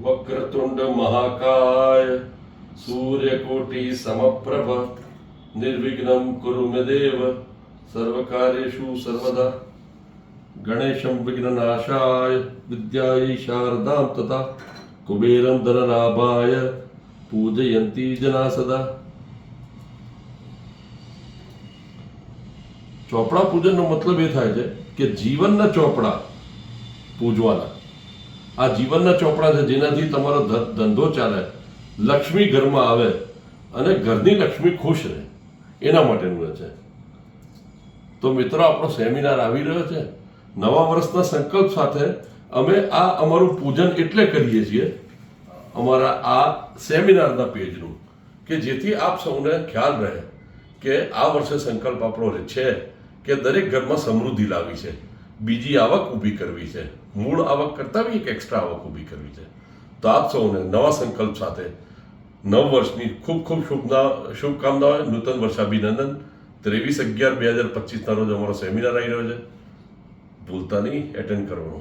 વક્રતુંડ મહાકાય સૂર્યકોટિ સમપ્રભ નિર્વિઘ્નમ કુરુ મે દેવ સર્વકાર્યેષુ સર્વદા ગણેશમ વિઘ્નનાશાય વિદ્યાય શારદામ તથા કુબેરમ ધનલાભાય પૂજયંતી જના સદા. ચોપડા પૂજનનો મતલબ એ થાય છે કે જીવનના ચોપડા પૂજવાના. આ જીવનના ચોપડા છે જેનાથી તમારો ધંધો ચાલે, લક્ષ્મી ઘરમાં આવે અને ઘરની લક્ષ્મી ખુશ રહે, એના માટેનું છે. તો મિત્રો, આપણો સેમિનાર આવી રહ્યો છે. નવા વર્ષના સંકલ્પ સાથે અમે આ અમારું પૂજન એટલે કરીએ છીએ અમારા આ સેમિનારના પેજનું, કે જેથી આપ સૌને ખ્યાલ રહે કે આ વર્ષે સંકલ્પ આપણો છે કે દરેક ઘરમાં સમૃદ્ધિ લાવી છે, બીજી આવક ઊભી કરવી છે, મૂળ આવક કરતાં બી એક એક્સ્ટ્રા આવક ઊભી કરવી છે. તો આપ સૌને નવા સંકલ્પ સાથે નવ વર્ષની ખૂબ ખૂબ શુભકામનાઓ. નૂતન વર્ષાભિનંદન. 23/11/2025 રોજ અમારો સેમિનાર આવી રહ્યો છે. ભૂલતા નહીં એટેન્ડ કરવાનો.